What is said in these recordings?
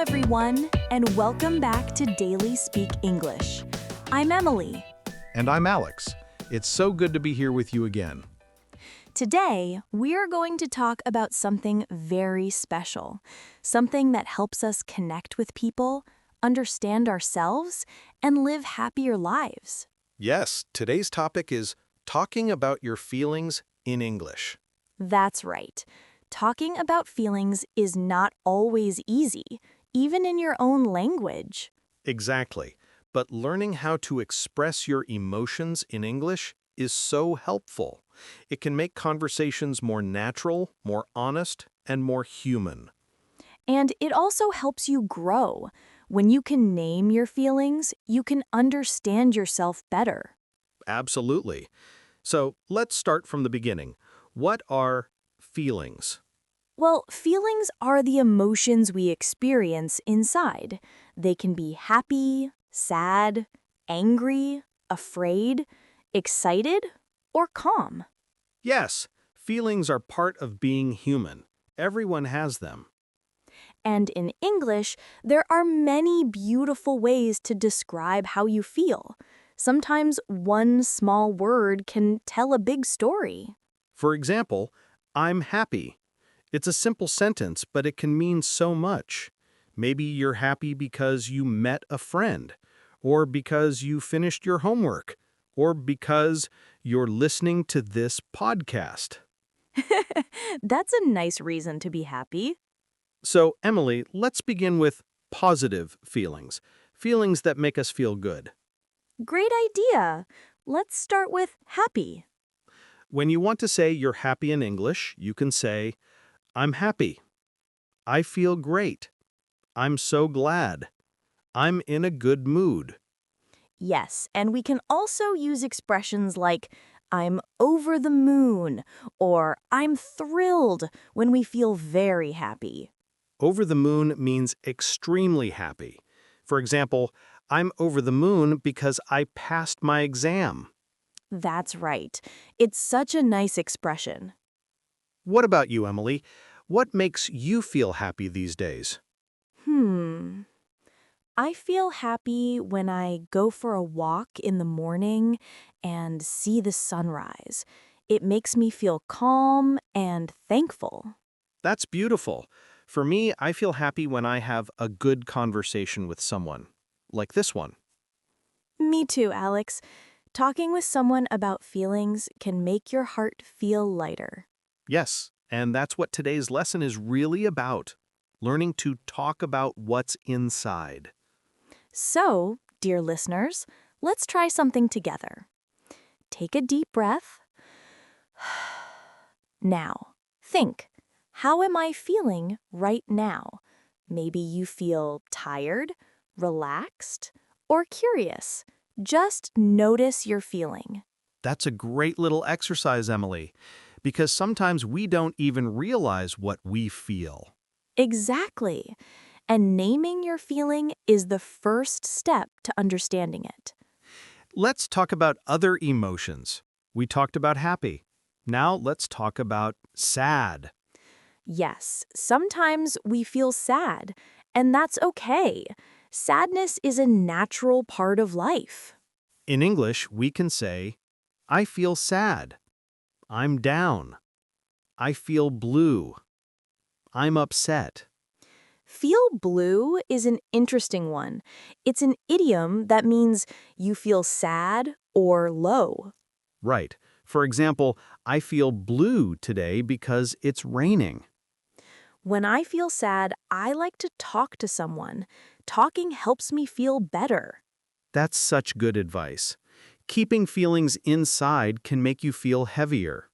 everyone, and welcome back to Daily Speak English. I'm Emily. And I'm Alex. It's so good to be here with you again. Today, we're going to talk about something very special, something that helps us connect with people, understand ourselves, and live happier lives. Yes, today's topic is talking about your feelings in English. That's right. Talking about feelings is not always easy, even in your own language. Exactly. But learning how to express your emotions in English is so helpful. It can make conversations more natural, more honest, and more human. And it also helps you grow. When you can name your feelings, you can understand yourself better. Absolutely. So let's start from the beginning. What are feelings? Well, feelings are the emotions we experience inside. They can be happy, sad, angry, afraid, excited, or calm. Yes, feelings are part of being human. Everyone has them. And in English, there are many beautiful ways to describe how you feel. Sometimes one small word can tell a big story. For example, I'm happy. It's a simple sentence, but it can mean so much. Maybe you're happy because you met a friend, or because you finished your homework, or because you're listening to this podcast. That's a nice reason to be happy. So, Emily, let's begin with positive feelings, feelings that make us feel good. Great idea. Let's start with happy. When you want to say you're happy in English, you can say, I'm happy. I feel great. I'm so glad. I'm in a good mood. Yes, and we can also use expressions like I'm over the moon or I'm thrilled when we feel very happy. Over the moon means extremely happy. For example, I'm over the moon because I passed my exam. That's right. It's such a nice expression. What about you, Emily? What makes you feel happy these days? I feel happy when I go for a walk in the morning and see the sunrise. It makes me feel calm and thankful. That's beautiful. For me, I feel happy when I have a good conversation with someone, like this one. Me too, Alex. Talking with someone about feelings can make your heart feel lighter. Yes, and that's what today's lesson is really about, learning to talk about what's inside. So, dear listeners, let's try something together. Take a deep breath. Now, think, how am I feeling right now? Maybe you feel tired, relaxed, or curious. Just notice your feeling. That's a great little exercise, Emily, because sometimes we don't even realize what we feel. Exactly. And naming your feeling is the first step to understanding it. Let's talk about other emotions. We talked about happy. Now let's talk about sad. Yes, sometimes we feel sad, and that's okay. Sadness is a natural part of life. In English, we can say, I feel sad. I'm down. I feel blue. I'm upset. Feel blue is an interesting one. It's an idiom that means you feel sad or low. Right. For example, I feel blue today because it's raining. When I feel sad, I like to talk to someone. Talking helps me feel better. That's such good advice. Keeping feelings inside can make you feel heavier.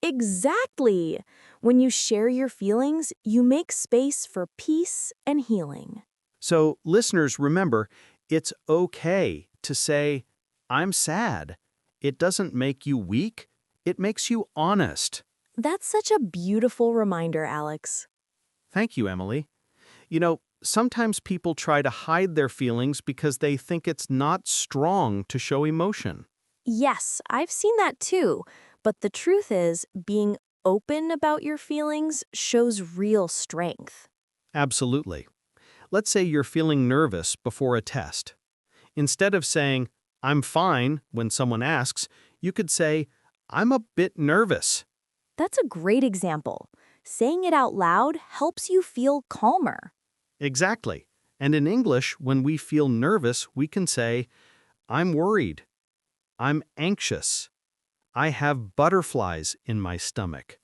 Exactly. When you share your feelings, you make space for peace and healing. So, listeners, remember, it's okay to say, I'm sad. It doesn't make you weak. It makes you honest. That's such a beautiful reminder, Alex. Thank you, Emily. You know, sometimes people try to hide their feelings because they think it's not strong to show emotion. Yes, I've seen that too. But the truth is, being open about your feelings shows real strength. Absolutely. Let's say you're feeling nervous before a test. Instead of saying, I'm fine, when someone asks, you could say, I'm a bit nervous. That's a great example. Saying it out loud helps you feel calmer. Exactly. And in English, when we feel nervous, we can say, I'm worried. I'm anxious. I have butterflies in my stomach.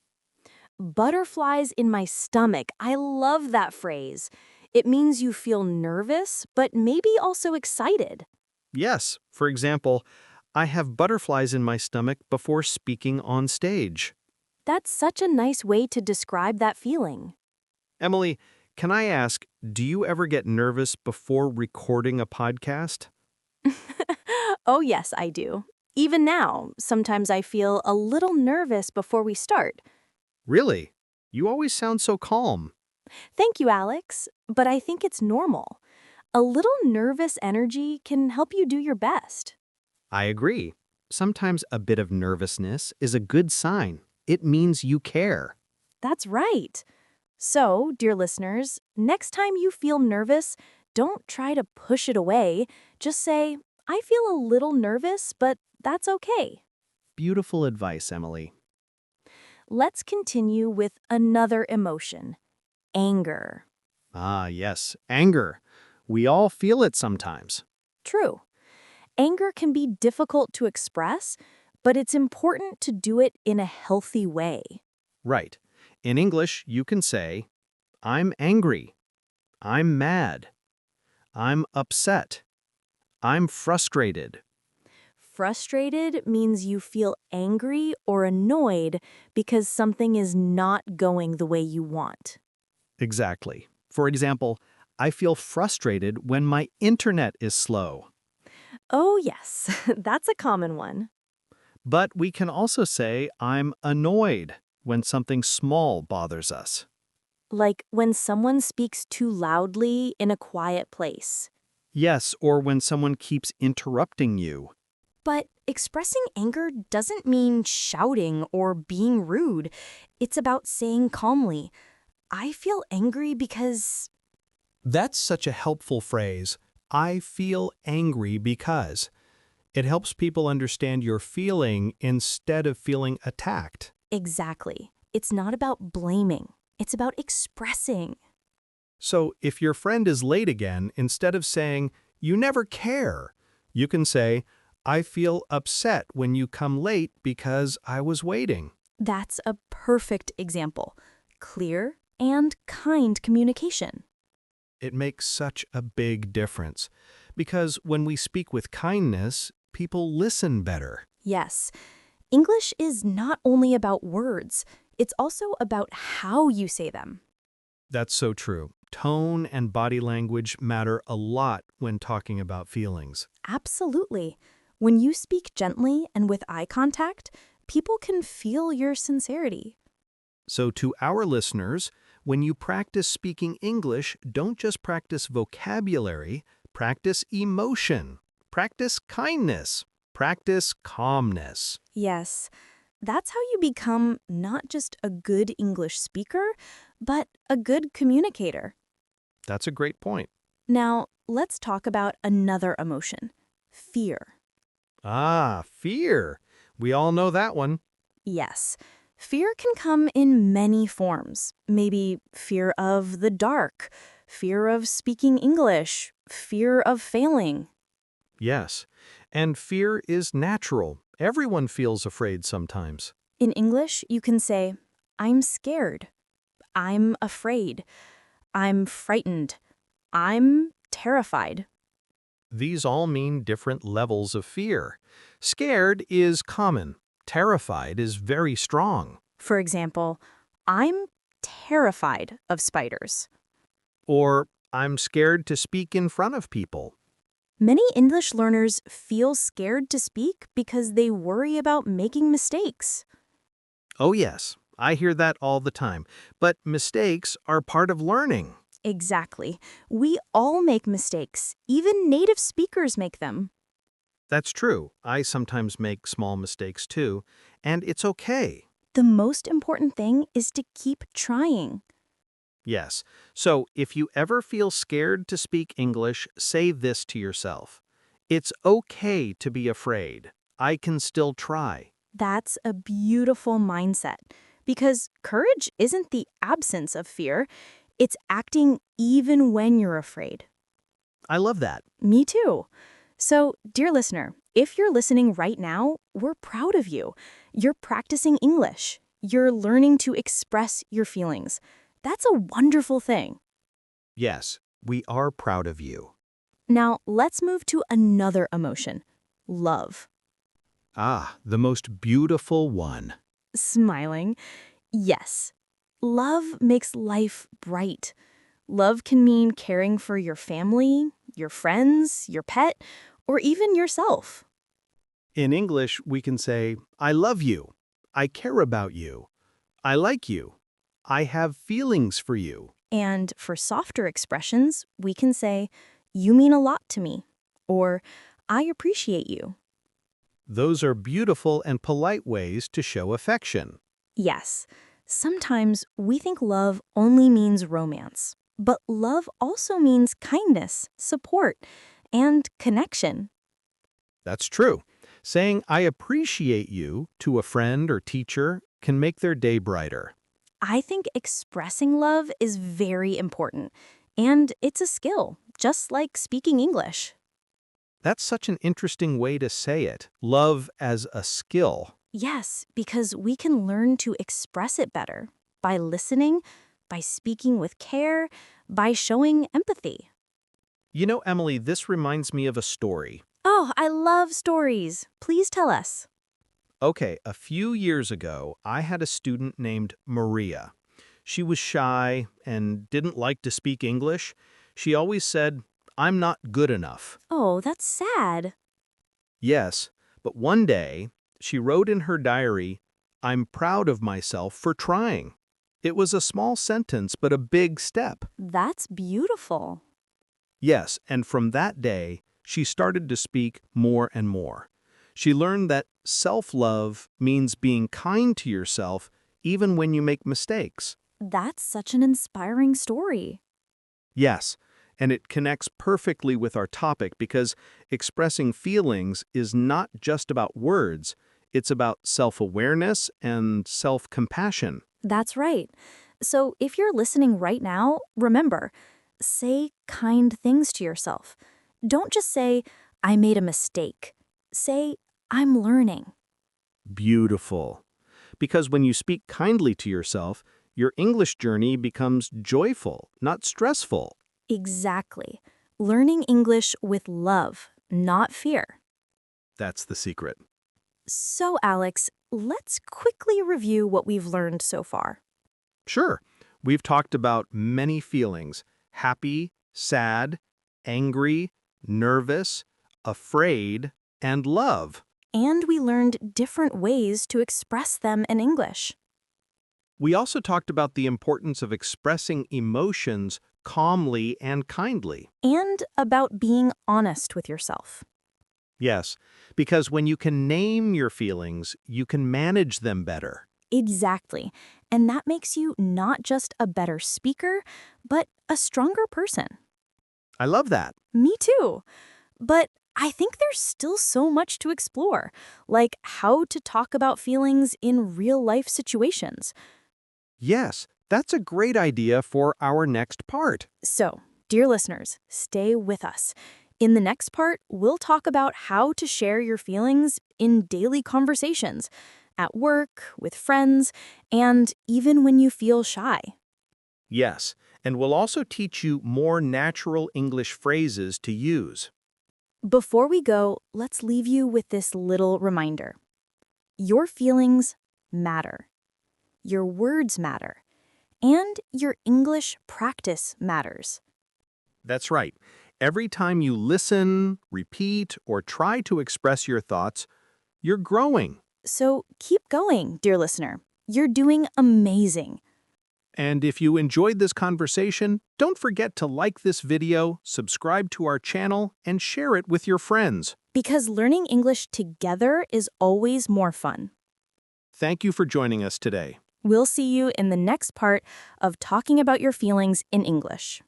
Butterflies in my stomach. I love that phrase. It means you feel nervous, but maybe also excited. Yes, for example, I have butterflies in my stomach before speaking on stage. That's such a nice way to describe that feeling. Emily, can I ask, do you ever get nervous before recording a podcast? Oh, yes, I do. Even now, sometimes I feel a little nervous before we start. Really? You always sound so calm. Thank you, Alex, but I think it's normal. A little nervous energy can help you do your best. I agree. Sometimes a bit of nervousness is a good sign. It means you care. That's right. So, dear listeners, next time you feel nervous, don't try to push it away. Just say, I feel a little nervous, but that's okay. Beautiful advice, Emily. Let's continue with another emotion, anger. Ah, yes, anger. We all feel it sometimes. True. Anger can be difficult to express, but it's important to do it in a healthy way. Right. In English, you can say, I'm angry. I'm mad. I'm upset. I'm frustrated. Frustrated means you feel angry or annoyed because something is not going the way you want. Exactly. For example, I feel frustrated when my internet is slow. Oh, yes, that's a common one. But we can also say I'm annoyed when something small bothers us. Like when someone speaks too loudly in a quiet place. Yes, or when someone keeps interrupting you. But expressing anger doesn't mean shouting or being rude. It's about saying calmly, I feel angry because... That's such a helpful phrase. I feel angry because. It helps people understand your feeling instead of feeling attacked. Exactly. It's not about blaming. It's about expressing. So if your friend is late again, instead of saying, you never care, you can say, I feel upset when you come late because I was waiting. That's a perfect example. Clear and kind communication. It makes such a big difference because when we speak with kindness, people listen better. Yes, English is not only about words, it's also about how you say them. That's so true. Tone and body language matter a lot when talking about feelings. Absolutely. When you speak gently and with eye contact, people can feel your sincerity. So to our listeners, when you practice speaking English, don't just practice vocabulary, practice emotion, practice kindness, practice calmness. Yes, that's how you become not just a good English speaker, but a good communicator. That's a great point. Now, let's talk about another emotion, fear. Ah, fear. We all know that one. Yes, fear can come in many forms. Maybe fear of the dark, fear of speaking English, fear of failing. Yes. And fear is natural. Everyone feels afraid sometimes. In English, you can say, I'm scared, I'm afraid, I'm frightened, I'm terrified. These all mean different levels of fear. Scared is common. Terrified is very strong. For example, I'm terrified of spiders. Or, I'm scared to speak in front of people. Many English learners feel scared to speak because they worry about making mistakes. Oh yes, I hear that all the time. But mistakes are part of learning. Exactly. We all make mistakes. Even native speakers make them. That's true. I sometimes make small mistakes too, and it's okay. The most important thing is to keep trying. Yes. So if you ever feel scared to speak English, say this to yourself. It's okay to be afraid. I can still try. That's a beautiful mindset because courage isn't the absence of fear, it's acting even when you're afraid. I love that. Me too. So, dear listener, if you're listening right now, we're proud of you. You're practicing English. You're learning to express your feelings. That's a wonderful thing. Yes, we are proud of you. Now, let's move to another emotion, love. Ah, the most beautiful one. Smiling. Yes, love makes life bright. Love can mean caring for your family, your friends, your pet, or even yourself. In English, we can say, I love you. I care about you. I like you. I have feelings for you. And for softer expressions, we can say, you mean a lot to me, or I appreciate you. Those are beautiful and polite ways to show affection. Yes, sometimes we think love only means romance, but love also means kindness, support, and connection. That's true. Saying, I appreciate you to a friend or teacher can make their day brighter. I think expressing love is very important, and it's a skill, just like speaking English. That's such an interesting way to say it. Love as a skill. Yes, because we can learn to express it better by listening, by speaking with care, by showing empathy. You know, Emily, this reminds me of a story. Oh, I love stories. Please tell us. Okay, a few years ago, I had a student named Maria. She was shy and didn't like to speak English. She always said, I'm not good enough. Oh, that's sad. Yes, but one day, she wrote in her diary, I'm proud of myself for trying. It was a small sentence, but a big step. That's beautiful. Yes, and from that day, she started to speak more and more. She learned that self-love means being kind to yourself even when you make mistakes. That's such an inspiring story. Yes, and it connects perfectly with our topic because expressing feelings is not just about words, it's about self-awareness and self-compassion. That's right. So if you're listening right now, remember, say kind things to yourself. Don't just say, I made a mistake. Say, I'm learning. Beautiful. Because when you speak kindly to yourself, your English journey becomes joyful, not stressful. Exactly. Learning English with love, not fear. That's the secret. So, Alex, let's quickly review what we've learned so far. Sure, we've talked about many feelings: happy, sad, angry, nervous, afraid, and love. And we learned different ways to express them in English. We also talked about the importance of expressing emotions calmly and kindly. And about being honest with yourself. Yes, because when you can name your feelings, you can manage them better. Exactly. And that makes you not just a better speaker, but a stronger person. I love that. Me too. But I think there's still so much to explore, like how to talk about feelings in real life situations. Yes, that's a great idea for our next part. So, dear listeners, stay with us. In the next part, we'll talk about how to share your feelings in daily conversations, at work, with friends, and even when you feel shy. Yes, and we'll also teach you more natural English phrases to use. Before we go, let's leave you with this little reminder. Your feelings matter. Your words matter. And your English practice matters. That's right. Every time you listen, repeat, or try to express your thoughts, you're growing. So keep going, dear listener. You're doing amazing. And if you enjoyed this conversation, don't forget to like this video, subscribe to our channel, and share it with your friends. Because learning English together is always more fun. Thank you for joining us today. We'll see you in the next part of Talking About Your Feelings in English.